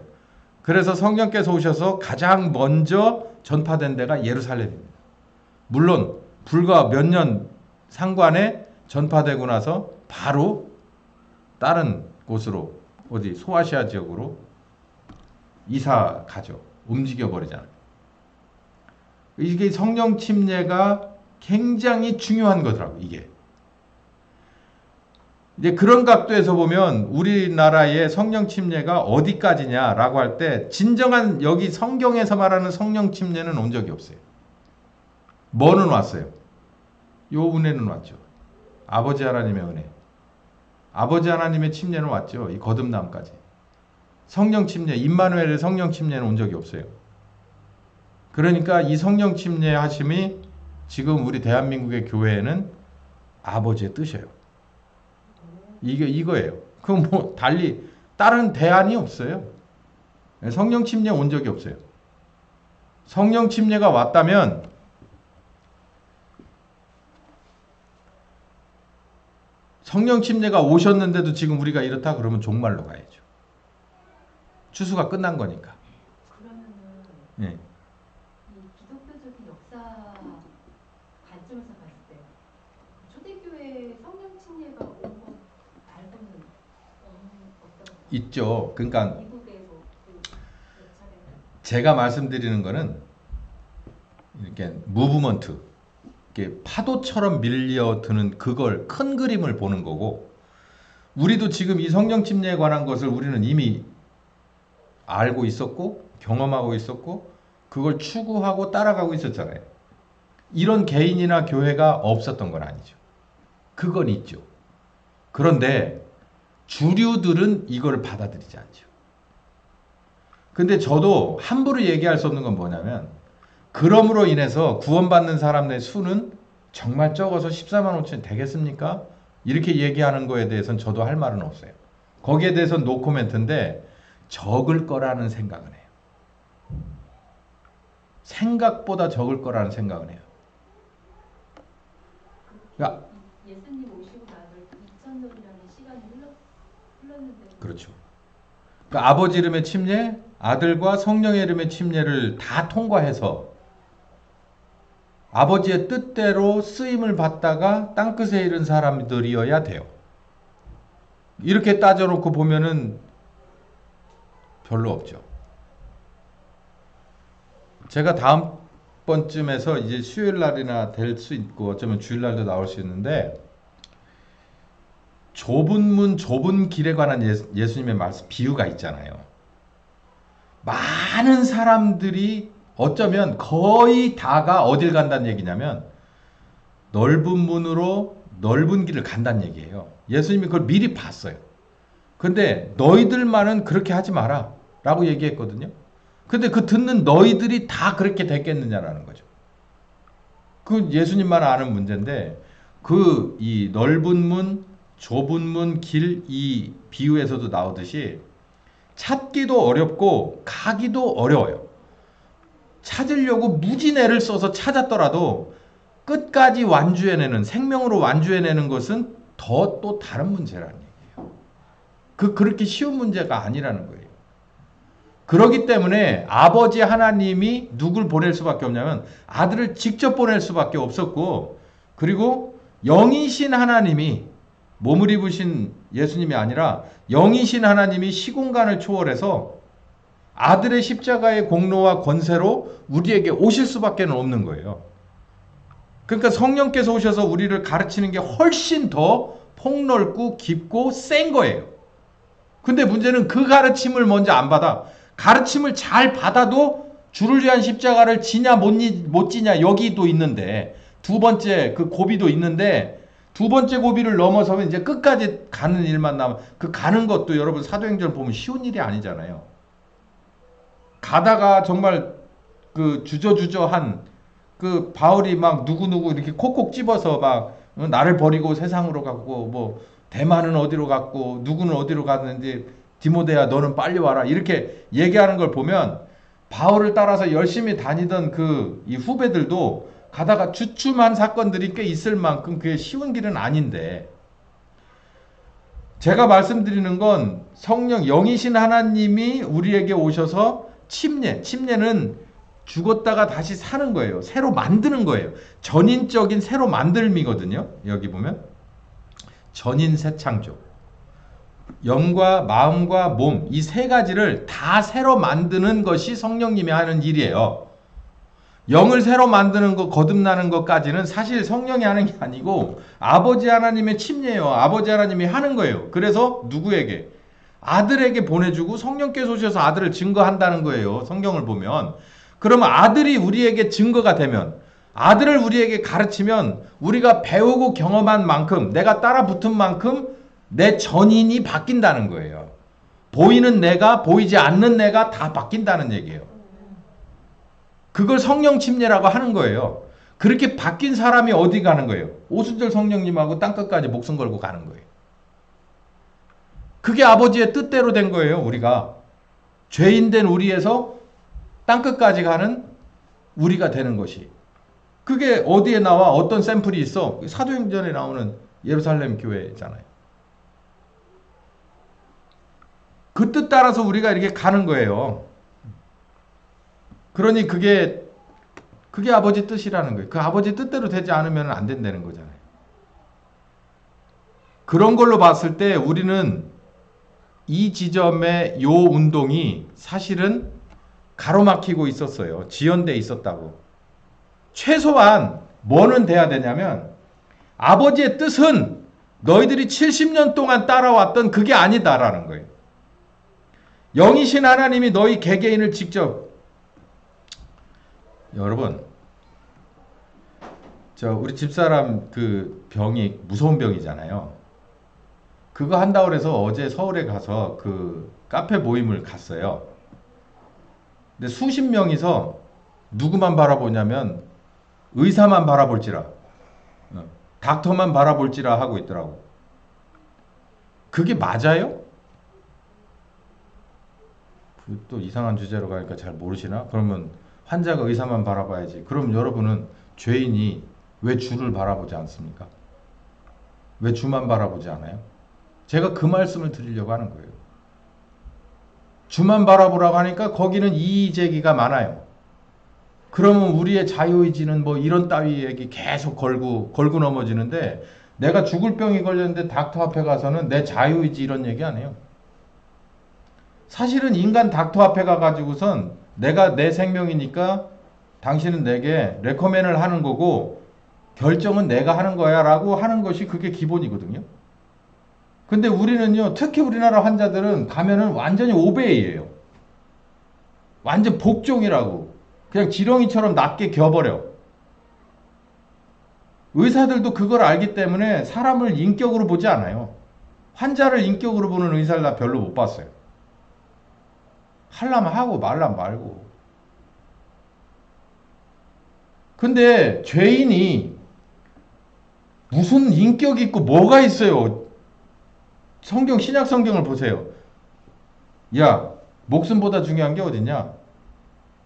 그래서 성령께서 오셔서 가장 먼저 전파된 데가 예루살렘입니다. 물론 불과 몇 년 상관에 전파되고 나서 바로 다른 곳으로 어디 소아시아 지역으로 이사 가죠. 움직여 버리잖아요. 이게 성령 침례가 굉장히 중요한 거더라고 이게. 이제 그런 각도에서 보면 우리나라의 성령 침례가 어디까지냐라고 할 때 진정한 여기 성경에서 말하는 성령 침례는 온 적이 없어요. 뭐는 왔어요? 요 은혜는 왔죠. 아버지 하나님의 은혜. 아버지 하나님의 침례는 왔죠. 이 거듭남까지. 성령 침례, 임마누엘의 성령 침례는 온 적이 없어요. 그러니까 이 성령 침례 하심이 지금 우리 대한민국의 교회에는 아버지의 뜻이에요. 이게 이거예요. 그 뭐 달리 다른 대안이 없어요. 성령 침례 온 적이 없어요. 성령 침례가 왔다면 성령 침례가 오셨는데도 지금 우리가 이렇다 그러면 종말로 가야죠. 추수가 끝난 거니까. 그러면은 예. 이 기독교적인 역사 관점에서 봤을 때 초대교회에 성령 침례가 온 것 말고는 어떤 있죠. 그러니까 미국에서 몇 차례 제가 말씀드리는 거는 이렇게 무브먼트, 이렇게 파도처럼 밀려드는 그걸 큰 그림을 보는 거고, 우리도 지금 이 성령 침례에 관한 것을 우리는 이미 알고 있었고 경험하고 있었고 그걸 추구하고 따라가고 있었잖아요. 이런 개인이나 교회가 없었던 건 아니죠. 그건 있죠. 그런데 주류들은 이걸 받아들이지 않죠. 근데 저도 함부로 얘기할 수 없는 건 뭐냐면, 그럼으로 인해서 구원받는 사람의 수는 정말 적어서 14만 5천 되겠습니까? 이렇게 얘기하는 거에 대해서는 저도 할 말은 없어요. 거기에 대해서는 노 코멘트인데 적을 거라는 생각은 해요. 생각보다 적을 거라는 생각은 해요. 그러니까 예수님 오시고 나서 2000년이라는 시간이 흘렀는데 그렇죠. 그러니까 아버지 이름의 침례, 아들과 성령의 이름의 침례를 다 통과해서 아버지의 뜻대로 쓰임을 받다가 땅끝에 이른 사람들이어야 돼요. 이렇게 따져놓고 보면은 별로 없죠. 제가 다음 번쯤에서 이제 수요일 날이나 될 수 있고 어쩌면 주일 날도 나올 수 있는데, 좁은 문 좁은 길에 관한 예수님의 말씀 비유가 있잖아요. 많은 사람들이 어쩌면 거의 다가 어딜 간다는 얘기냐면 넓은 문으로 넓은 길을 간다는 얘기예요. 예수님이 그걸 미리 봤어요. 근데 너희들만은 그렇게 하지 마라 라고 얘기했거든요. 근데 그 듣는 너희들이 다 그렇게 됐겠느냐라는 거죠. 그 예수님만 아는 문제인데, 그 이 넓은 문 좁은 문 길 이 비유에서도 나오듯이 찾기도 어렵고 가기도 어려워요. 찾으려고 무진 애를 써서 찾았더라도 끝까지 완주해내는, 생명으로 완주해내는 것은 더 또 다른 문제라는 얘기예요. 그렇게 쉬운 문제가 아니라는 거예요. 그렇기 때문에 아버지 하나님이 누굴 보낼 수밖에 없냐면 아들을 직접 보낼 수밖에 없었고, 그리고 영이신 하나님이, 몸을 입으신 예수님이 아니라 영이신 하나님이 시공간을 초월해서 아들의 십자가의 공로와 권세로 우리에게 오실 수밖에 없는 거예요. 그러니까 성령께서 오셔서 우리를 가르치는 게 훨씬 더 폭넓고 깊고 센 거예요. 근데 문제는 그 가르침을 먼저 안 받아. 가르침을 잘 받아도 주를 위한 십자가를 지냐 못 지냐 여기도 있는데, 두 번째 그 고비도 있는데, 두 번째 고비를 넘어서면 이제 끝까지 가는 일만 남아. 그 가는 것도 여러분 사도행전 보면 쉬운 일이 아니잖아요. 가다가 정말 그 주저주저한 그 바울이 막 누구누구 이렇게 콕콕 집어서 막 나를 버리고 세상으로 갔고 뭐 대만은 어디로 갔고 누구는 어디로 갔는지 디모데야 너는 빨리 와라 이렇게 얘기하는 걸 보면 바울을 따라서 열심히 다니던 그 이 후배들도 가다가 주춤한 사건들이 꽤 있을 만큼 그게 쉬운 길은 아닌데 제가 말씀드리는 건 성령 영이신 하나님이 우리에게 오셔서 침례는 죽었다가 다시 사는 거예요. 새로 만드는 거예요. 전인적인 새로 만들미거든요. 여기 보면 전인 새창조. 영과 마음과 몸 이 세 가지를 다 새로 만드는 것이 성령님이 하는 일이에요. 영을 새로 만드는 것, 거듭나는 것까지는 사실 성령이 하는 게 아니고 아버지 하나님의 침례예요. 아버지 하나님이 하는 거예요. 그래서 누구에게? 아들에게 보내주고 성령께서 오셔서 아들을 증거한다는 거예요. 성경을 보면. 그러면 아들이 우리에게 증거가 되면 아들을 우리에게 가르치면 우리가 배우고 경험한 만큼 내가 따라 붙은 만큼 내 전인이 바뀐다는 거예요. 보이는 내가 보이지 않는 내가 다 바뀐다는 얘기예요. 그걸 성령 침례라고 하는 거예요. 그렇게 바뀐 사람이 어디 가는 거예요? 오순절 성령님하고 땅끝까지 목숨 걸고 가는 거예요. 그게 아버지의 뜻대로 된 거예요. 우리가 죄인된 우리에서 땅끝까지 가는 우리가 되는 것이. 그게 어디에 나와? 어떤 샘플이 있어? 사도행전에 나오는 예루살렘 교회잖아요. 그 뜻 따라서 우리가 이렇게 가는 거예요. 그러니 그게 아버지 뜻이라는 거예요. 그 아버지 뜻대로 되지 않으면 안 된다는 거잖아요. 그런 걸로 봤을 때 우리는 이 지점의 요 운동이 사실은 가로막히고 있었어요. 지연돼 있었다고. 최소한 뭐는 돼야 되냐면 아버지의 뜻은 너희들이 70년 동안 따라왔던 그게 아니다라는 거예요. 영이신 하나님이 너희 개개인을 직접 여러분 우리 집사람 그 병이 무서운 병이잖아요. 그거 한다고 그래서 어제 서울에 가서 그 카페 모임을 갔어요. 근데 수십 명이서 누구만 바라보냐면 의사만 바라볼지라 닥터만 바라볼지라 하고 있더라고. 그게 맞아요? 또 이상한 주제로 가니까 잘 모르시나? 그러면 환자가 의사만 바라봐야지. 그럼 여러분은 죄인이 왜 주를 바라보지 않습니까? 왜 주만 바라보지 않아요? 제가 그 말씀을 드리려고 하는 거예요. 주만 바라보라고 하니까 거기는 이의제기가 많아요. 그러면 우리의 자유의지는 뭐 이런 따위 얘기 계속 걸고 넘어지는데 내가 죽을 병이 걸렸는데 닥터 앞에 가서는 내 자유의지 이런 얘기 안 해요. 사실은 인간 닥터 앞에 가가지고선 내가 내 생명이니까 당신은 내게 레코멘을 하는 거고 결정은 내가 하는 거야 라고 하는 것이 그게 기본이거든요. 근데 우리는요, 특히 우리나라 환자들은 가면은 완전히 오베이예요. 완전 복종이라고. 그냥 지렁이처럼 낮게 겨버려. 의사들도 그걸 알기 때문에 사람을 인격으로 보지 않아요. 환자를 인격으로 보는 의사를 나 별로 못 봤어요. 하려면 하고 말라면 말고. 근데 죄인이 무슨 인격이 있고 뭐가 있어요. 신약 성경을 보세요. 야, 목숨보다 중요한 게 어디냐?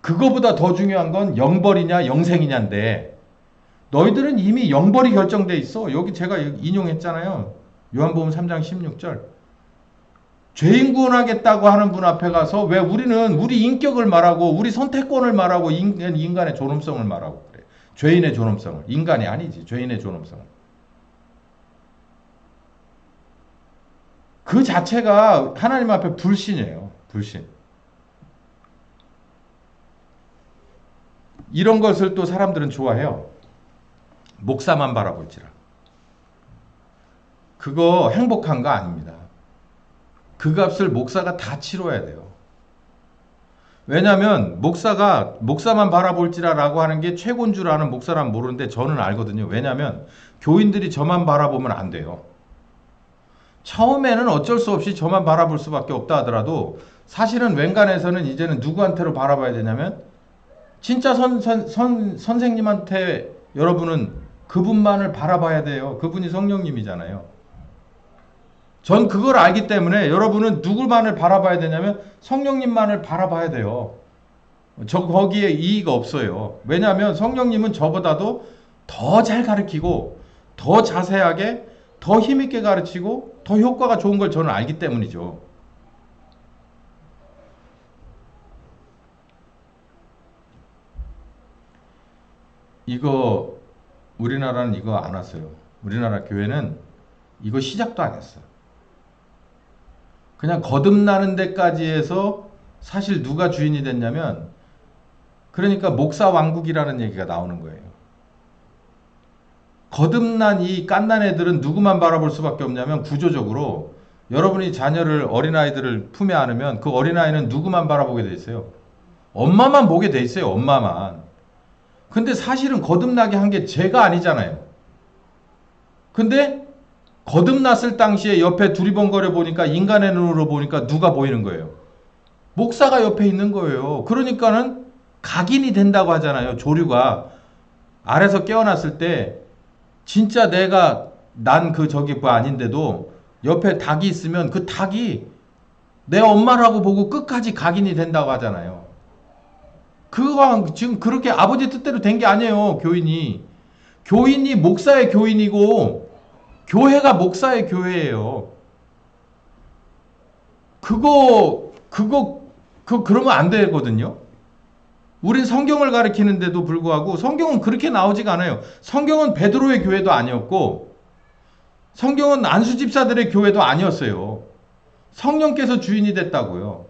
그거보다 더 중요한 건 영벌이냐 영생이냐인데 너희들은 이미 영벌이 결정돼 있어. 여기 제가 인용했잖아요. 요한복음 3장 16절. 죄인 구원하겠다고 하는 분 앞에 가서 왜 우리는 우리 인격을 말하고 우리 선택권을 말하고 인간의 존엄성을 말하고 그래. 죄인의 존엄성을. 인간이 아니지. 죄인의 존엄성을. 그 자체가 하나님 앞에 불신이에요. 불신. 이런 것을 또 사람들은 좋아해요. 목사만 바라볼지라. 그거 행복한 거 아닙니다. 그 값을 목사가 다 치러야 돼요. 왜냐하면 목사만 바라볼지라라고 하는 게 최고인 줄 아는 목사라면 모르는데 저는 알거든요. 왜냐하면 교인들이 저만 바라보면 안 돼요. 처음에는 어쩔 수 없이 저만 바라볼 수밖에 없다 하더라도 사실은 웬간해서는 이제는 누구한테로 바라봐야 되냐면 진짜 선생님한테 여러분은 그분만을 바라봐야 돼요. 그분이 성령님이잖아요. 전 그걸 알기 때문에 여러분은 누구만을 바라봐야 되냐면 성령님만을 바라봐야 돼요. 거기에 이의가 없어요. 왜냐하면 성령님은 저보다도 더 잘 가르치고 더 자세하게 더 힘있게 가르치고 더 효과가 좋은 걸 저는 알기 때문이죠. 이거 우리나라는 이거 안 왔어요. 우리나라 교회는 이거 시작도 안 했어. 그냥 거듭나는 데까지 해서 사실 누가 주인이 됐냐면 그러니까 목사 왕국이라는 얘기가 나오는 거예요. 거듭난 이 갓난 애들은 누구만 바라볼 수밖에 없냐면 구조적으로 여러분이 자녀를 어린아이들을 품에 안으면 그 어린아이는 누구만 바라보게 돼 있어요. 엄마만 보게 돼 있어요. 엄마만. 근데 사실은 거듭나게 한 게 죄가 아니잖아요. 근데 거듭났을 당시에 옆에 두리번거려 보니까 인간의 눈으로 보니까 누가 보이는 거예요? 목사가 옆에 있는 거예요. 그러니까는 각인이 된다고 하잖아요. 조류가 알에서 깨어났을 때 진짜 내가 난 그 저기 뭐 아닌데도 옆에 닭이 있으면 그 닭이 내 엄마라고 보고 끝까지 각인이 된다고 하잖아요. 그거 지금 그렇게 아버지 뜻대로 된 게 아니에요. 교인이 목사의 교인이고 교회가 목사의 교회예요. 그러면 안 되거든요. 우린 성경을 가르치는데도 불구하고 성경은 그렇게 나오지가 않아요. 성경은 베드로의 교회도 아니었고 성경은 안수 집사들의 교회도 아니었어요. 성령께서 주인이 됐다고요.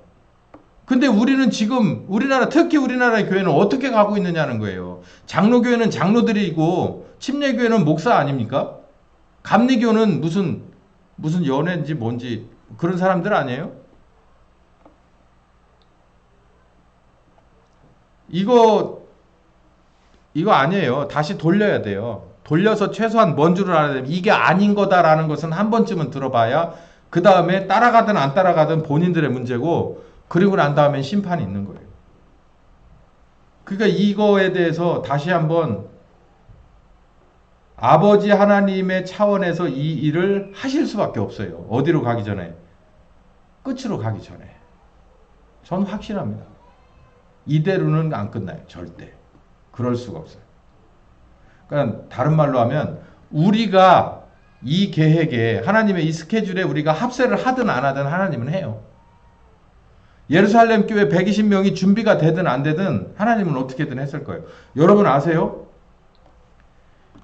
근데 우리는 지금 특히 우리나라의 교회는 어떻게 가고 있느냐는 거예요. 장로교회는 장로들이고 침례교회는 목사 아닙니까? 감리교는 무슨 연예인지 뭔지 그런 사람들 아니에요? 이거 아니에요. 다시 돌려야 돼요. 돌려서 최소한 뭔 줄을 알아야 돼요. 이게 아닌 거다라는 것은 한 번쯤은 들어봐야 그 다음에 따라가든 안 따라가든 본인들의 문제고 그리고 난 다음엔 심판이 있는 거예요. 그러니까 이거에 대해서 다시 한번 아버지 하나님의 차원에서 이 일을 하실 수밖에 없어요. 어디로 가기 전에? 끝으로 가기 전에. 전 확실합니다. 이대로는 안 끝나요. 절대. 그럴 수가 없어요. 그러니까 다른 말로 하면 우리가 이 계획에 하나님의 이 스케줄에 우리가 합세를 하든 안 하든 하나님은 해요. 예루살렘 교회 120명이 준비가 되든 안 되든 하나님은 어떻게든 했을 거예요. 여러분 아세요?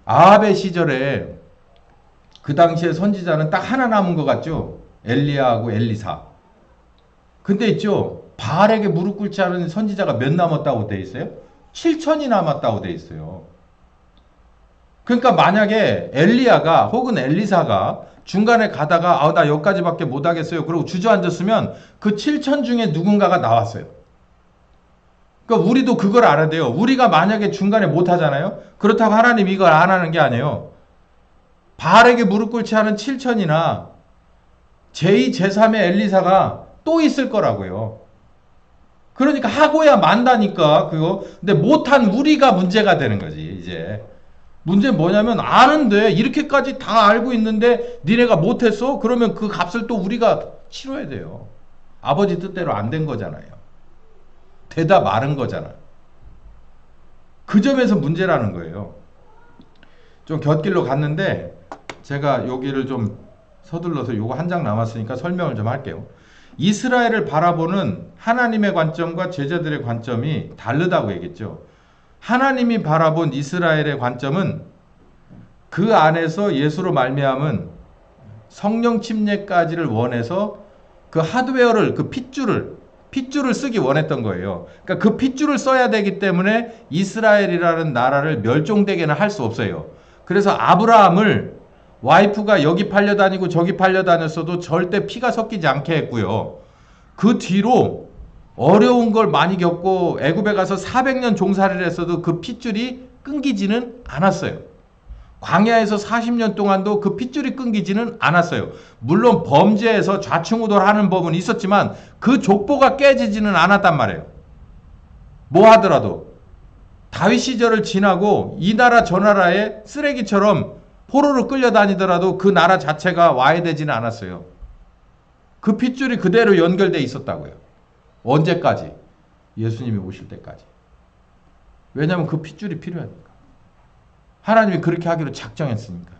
아합의 시절에 그 당시에 선지자는 딱 하나 남은 것 같죠? 엘리야하고 엘리사. 근데 있죠? 바알에게 무릎 꿇지 않은 선지자가 몇 남았다고 돼 있어요? 7천이 남았다고 돼 있어요. 그러니까 만약에 엘리야가 혹은 엘리사가 중간에 가다가 나 여기까지밖에 못 하겠어요. 그러고 주저앉았으면 그 7천 중에 누군가가 나왔어요. 그러니까 우리도 그걸 알아야 돼요. 우리가 만약에 중간에 못 하잖아요. 그렇다고 하나님 이걸 안 하는 게 아니에요. 바알에게 무릎 꿇지 않은 7천이나 제2, 제3의 엘리사가 또 있을 거라고요. 그러니까 하고야 만다니까 그거. 근데 못한 우리가 문제가 되는 거지 이제. 문제는 뭐냐면 아는데 이렇게까지 다 알고 있는데 니네가 못했어? 그러면 그 값을 또 우리가 치러야 돼요. 아버지 뜻대로 안 된 거잖아요. 되다 마른 거잖아. 그 점에서 문제라는 거예요. 좀 곁길로 갔는데 제가 여기를 좀 서둘러서 요거 한 장 남았으니까 설명을 좀 할게요. 이스라엘을 바라보는 하나님의 관점과 제자들의 관점이 다르다고 얘기했죠. 하나님이 바라본 이스라엘의 관점은 그 안에서 예수로 말미암은 성령 침례까지를 원해서 그 하드웨어를 그 핏줄을 쓰기 원했던 거예요. 그러니까 그 핏줄을 써야 되기 때문에 이스라엘이라는 나라를 멸종되게는 할 수 없어요. 그래서 아브라함을 와이프가 여기 팔려다니고 저기 팔려다녔어도 절대 피가 섞이지 않게 했고요. 그 뒤로 어려운 걸 많이 겪고 애굽에 가서 400년 종살이를 했어도 그 핏줄이 끊기지는 않았어요. 광야에서 40년 동안도 그 핏줄이 끊기지는 않았어요. 물론 범죄에서 좌충우돌하는 법은 있었지만 그 족보가 깨지지는 않았단 말이에요. 뭐 하더라도 다윗 시절을 지나고 이 나라 저 나라에 쓰레기처럼 포로로 끌려다니더라도 그 나라 자체가 와해되지는 않았어요. 그 핏줄이 그대로 연결돼 있었다고요. 언제까지? 예수님이 오실 때까지. 왜냐하면 그 핏줄이 필요하니까. 하나님이 그렇게 하기로 작정했으니까.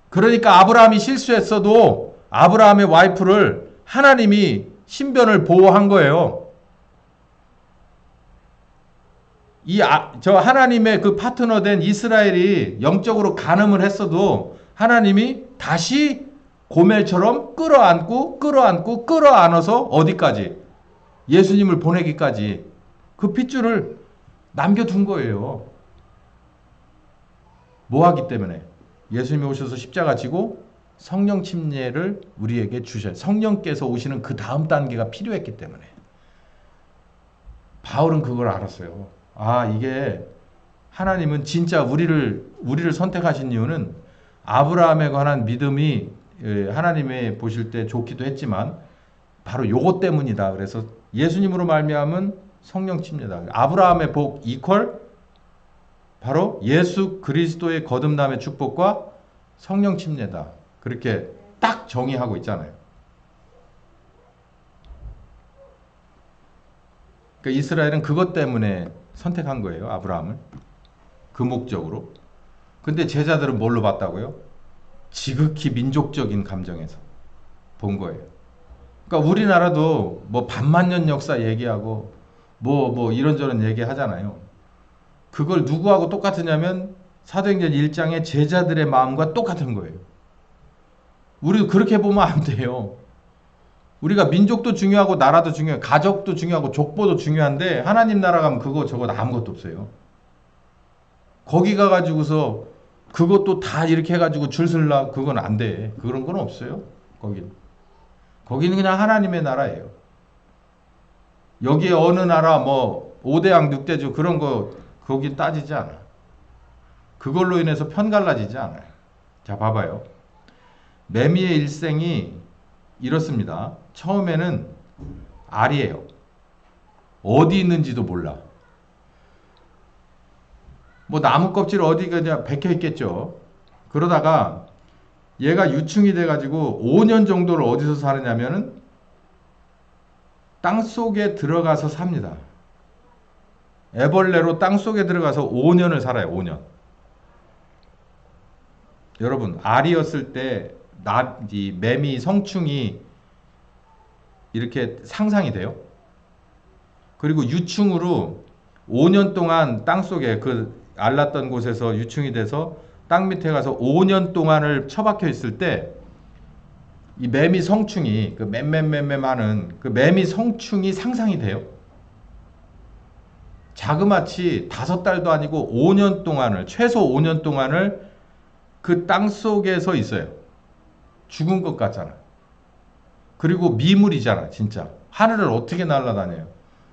그러니까 아브라함이 실수했어도 아브라함의 와이프를 하나님이 신변을 보호한 거예요. 저 하나님의 그 파트너 된 이스라엘이 영적으로 간음을 했어도 하나님이 다시 고멜처럼 끌어안어서 어디까지? 예수님을 보내기까지 그 핏줄을 남겨둔 거예요. 뭐 하기 때문에? 예수님이 오셔서 십자가 지고 성령 침례를 우리에게 주셔요. 성령께서 오시는 그 다음 단계가 필요했기 때문에. 바울은 그걸 알았어요. 이게 하나님은 진짜 우리를 선택하신 이유는 아브라함에 관한 믿음이 하나님의 보실 때 좋기도 했지만 바로 요것 때문이다. 그래서 예수님으로 말미암은 성령 침례다. 아브라함의 복 이퀄 바로 예수 그리스도의 거듭남의 축복과 성령 침례다. 그렇게 딱 정의하고 있잖아요. 그러니까 이스라엘은 그것 때문에 선택한 거예요. 아브라함을. 그 목적으로. 근데 제자들은 뭘로 봤다고요? 지극히 민족적인 감정에서 본 거예요. 그러니까 우리나라도 뭐 반만년 역사 얘기하고 뭐 이런저런 얘기 하잖아요. 그걸 누구하고 똑같으냐면 사도행전 1장의 제자들의 마음과 똑같은 거예요. 우리도 그렇게 보면 안 돼요. 우리가 민족도 중요하고 나라도 중요하고 가족도 중요하고 족보도 중요한데 하나님 나라 가면 그거 저거 아무것도 없어요. 거기 가가지고서 그것도 다 이렇게 해가지고 줄 설라 그건 안 돼. 그런 건 없어요. 거기는 그냥 하나님의 나라예요. 여기에 어느 나라 뭐 5대왕 6대주 그런 거 거긴 따지지 않아. 그걸로 인해서 편갈라지지 않아요. 자 봐봐요. 매미의 일생이 이렇습니다. 처음에는 알이에요. 어디 있는지도 몰라. 뭐 나무 껍질 어디 그냥 박혀 있겠죠. 그러다가 얘가 유충이 돼가지고 5년 정도를 어디서 사느냐면은 땅 속에 들어가서 삽니다. 애벌레로 땅 속에 들어가서 5년을 살아요. 5년. 여러분 알이었을 때 이 매미 성충이 이렇게 상상이 돼요. 그리고 유충으로 5년 동안 땅 속에 그 알랐던 곳에서 유충이 돼서 땅 밑에 가서 5년 동안을 처박혀 있을 때 이 매미 성충이 그 맴맴맴맴하는 그 매미 성충이 상상이 돼요. 자그마치 5달도 아니고 5년 동안을 최소 5년 동안을 그 땅 속에서 있어요. 죽은 것 같잖아. 그리고 미물이잖아, 진짜. 하늘을 어떻게 날아다녀요?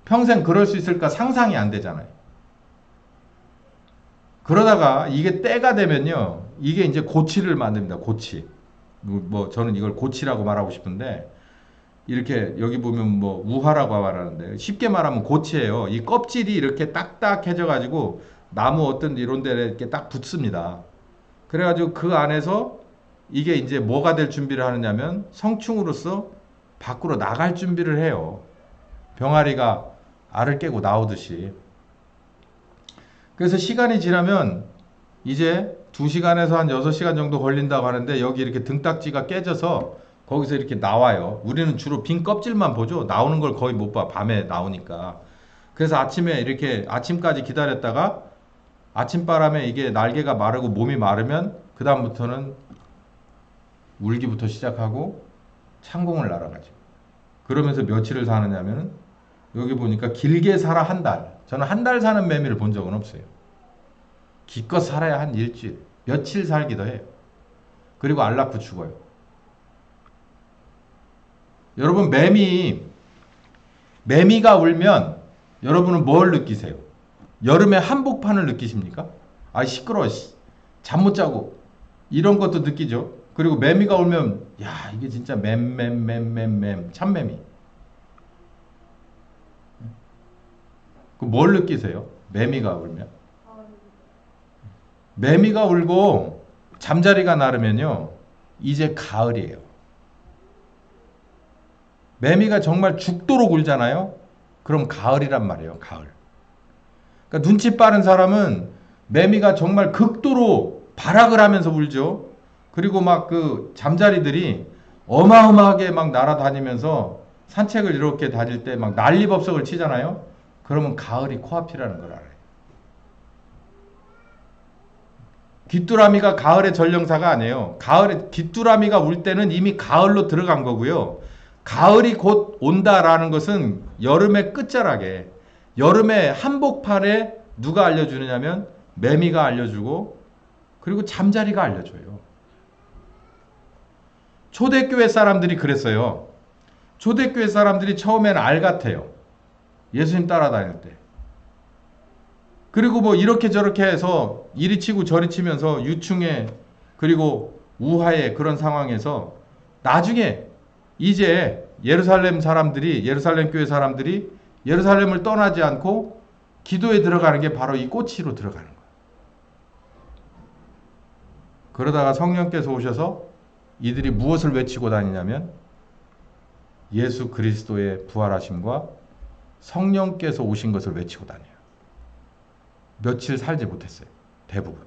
평생 그럴 수 있을까 상상이 안 되잖아요. 그러다가 이게 때가 되면요, 이게 이제 고치를 만듭니다. 고치. 뭐 저는 이걸 고치라고 말하고 싶은데 이렇게 여기 보면 뭐 우화라고 말하는데 쉽게 말하면 고치예요. 이 껍질이 이렇게 딱딱해져 가지고 나무 어떤 이런 데 이렇게 딱 붙습니다. 그래가지고 그 안에서 이게 이제 뭐가 될 준비를 하느냐면 성충으로서 밖으로 나갈 준비를 해요. 병아리가 알을 깨고 나오듯이. 그래서 시간이 지나면 이제 2시간에서 한 6시간 정도 걸린다고 하는데 여기 이렇게 등딱지가 깨져서 거기서 이렇게 나와요. 우리는 주로 빈 껍질만 보죠. 나오는 걸 거의 못 봐. 밤에 나오니까. 그래서 아침에 이렇게 아침까지 기다렸다가 아침바람에 이게 날개가 마르고 몸이 마르면 그 다음부터는 울기부터 시작하고 창공을 날아가죠. 그러면서 며칠을 사느냐면은 여기 보니까 길게 살아 한 달. 저는 한 달 사는 매미를 본 적은 없어요. 기껏 살아야 한 일주일, 며칠 살기도 해요. 그리고 알 낳고 죽어요. 여러분 매미 매미가 울면 여러분은 뭘 느끼세요? 여름에 한복판을 느끼십니까? 아 시끄러워. 잠 못 자고. 이런 것도 느끼죠. 그리고 매미가 울면 야 이게 진짜 맴 참매미. 그 뭘 느끼세요? 매미가 울면? 매미가 울고 잠자리가 나르면요 이제 가을이에요. 매미가 정말 죽도록 울잖아요. 그럼 가을이란 말이에요. 가을. 그러니까 눈치 빠른 사람은 매미가 정말 극도로 발악을 하면서 울죠. 그리고 막 그 잠자리들이 어마어마하게 막 날아다니면서 산책을 이렇게 다닐 때 막 난리법석을 치잖아요. 그러면 가을이 코앞이라는 걸 알아요. 귀뚜라미가 가을의 전령사가 아니에요. 가을에 귀뚜라미가 울 때는 이미 가을로 들어간 거고요. 가을이 곧 온다라는 것은 여름의 끝자락에 여름의 한복판에 누가 알려주느냐면 매미가 알려주고 그리고 잠자리가 알려줘요. 초대교회 사람들이 그랬어요. 초대교회 사람들이 처음에는 알 같아요. 예수님 따라다닐 때. 그리고 뭐 이렇게 저렇게 해서 이리 치고 저리 치면서 유충해 그리고 우하의 그런 상황에서 나중에 이제 예루살렘 교회 사람들이 예루살렘을 떠나지 않고 기도에 들어가는 게 바로 이 꼬치로 들어가는 거예요. 그러다가 성령께서 오셔서 이들이 무엇을 외치고 다니냐면 예수 그리스도의 부활하심과 성령께서 오신 것을 외치고 다녀요. 며칠 살지 못했어요. 대부분.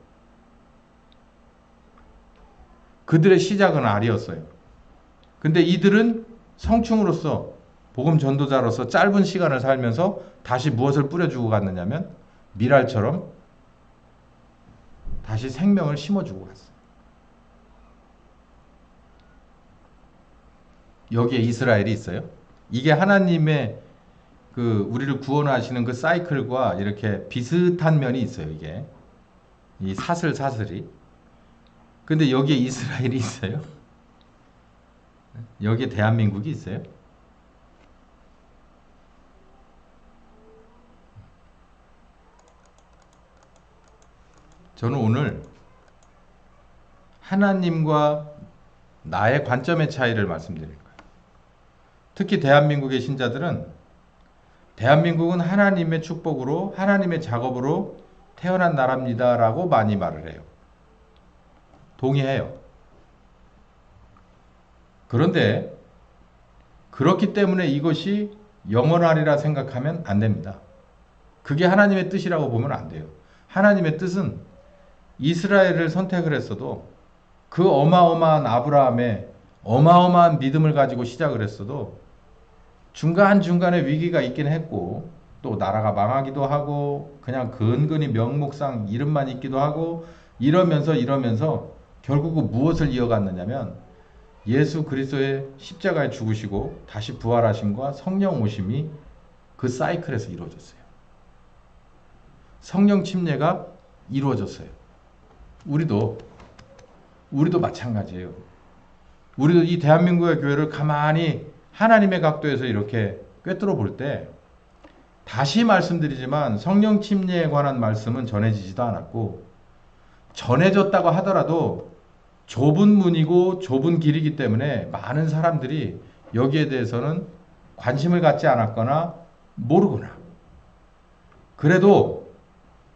그들의 시작은 알이었어요. 근데 이들은 성충으로서 복음 전도자로서 짧은 시간을 살면서 다시 무엇을 뿌려주고 갔느냐면 미랄처럼 다시 생명을 심어주고 갔어요. 여기에 이스라엘이 있어요. 이게 하나님의 그 우리를 구원하시는 그 사이클과 이렇게 비슷한 면이 있어요. 이게 이 사슬이. 근데 여기에 이스라엘이 있어요. 여기에 대한민국이 있어요. 저는 오늘 하나님과 나의 관점의 차이를 말씀드릴 거예요. 특히 대한민국의 신자들은 대한민국은 하나님의 축복으로 하나님의 작업으로 태어난 나라입니다라고 많이 말을 해요. 동의해요. 그런데 그렇기 때문에 이것이 영원하리라 생각하면 안 됩니다. 그게 하나님의 뜻이라고 보면 안 돼요. 하나님의 뜻은 이스라엘을 선택을 했어도 그 어마어마한 아브라함의 어마어마한 믿음을 가지고 시작을 했어도 중간중간에 위기가 있긴 했고 또 나라가 망하기도 하고 그냥 근근히 명목상 이름만 있기도 하고 이러면서 결국은 무엇을 이어갔느냐면 예수 그리스도의 십자가에 죽으시고 다시 부활하심과 성령 오심이 그 사이클에서 이루어졌어요. 성령 침례가 이루어졌어요. 우리도 마찬가지예요. 우리도 이 대한민국의 교회를 가만히 하나님의 각도에서 이렇게 꿰뚫어 볼 때 다시 말씀드리지만 성령 침례에 관한 말씀은 전해지지도 않았고 전해졌다고 하더라도 좁은 문이고 좁은 길이기 때문에 많은 사람들이 여기에 대해서는 관심을 갖지 않았거나 모르거나 그래도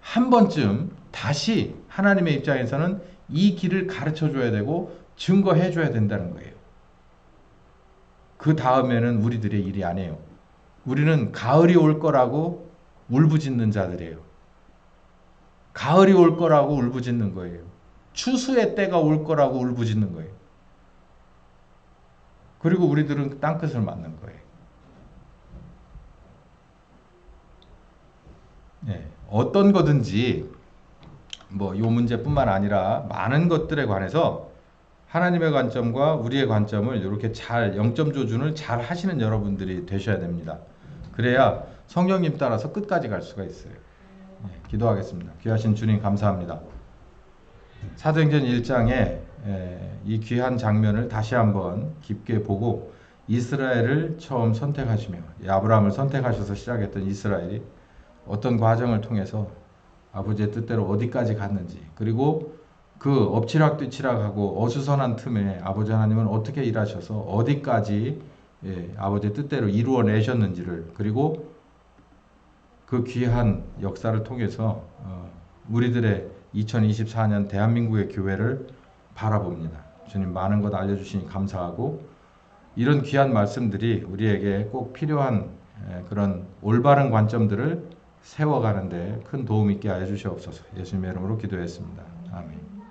한 번쯤 다시 하나님의 입장에서는 이 길을 가르쳐 줘야 되고 증거해 줘야 된다는 거예요. 그 다음에는 우리들의 일이 아니에요. 우리는 가을이 올 거라고 울부짖는 자들이에요. 가을이 올 거라고 울부짖는 거예요. 추수의 때가 올 거라고 울부짖는 거예요. 그리고 우리들은 땅끝을 맞는 거예요. 네, 어떤 거든지 뭐 이 문제뿐만 아니라 많은 것들에 관해서 하나님의 관점과 우리의 관점을 이렇게 잘 영점 조준을 잘 하시는 여러분들이 되셔야 됩니다. 그래야 성령님 따라서 끝까지 갈 수가 있어요. 네, 기도하겠습니다. 귀하신 주님 감사합니다. 사도행전 1장에 이 귀한 장면을 다시 한번 깊게 보고 이스라엘을 처음 선택하시며 아브라함을 선택하셔서 시작했던 이스라엘이 어떤 과정을 통해서 아버지의 뜻대로 어디까지 갔는지, 그리고 그 엎치락뒤치락하고 어수선한 틈에 아버지 하나님은 어떻게 일하셔서 어디까지 아버지의 뜻대로 이루어내셨는지를, 그리고 그 귀한 역사를 통해서 우리들의 2024년 대한민국의 교회를 바라봅니다. 주님 많은 것 알려주시니 감사하고, 이런 귀한 말씀들이 우리에게 꼭 필요한 그런 올바른 관점들을 세워가는데 큰 도움 있게 하여 주시옵소서. 예수님의 이름으로 기도했습니다. 아멘.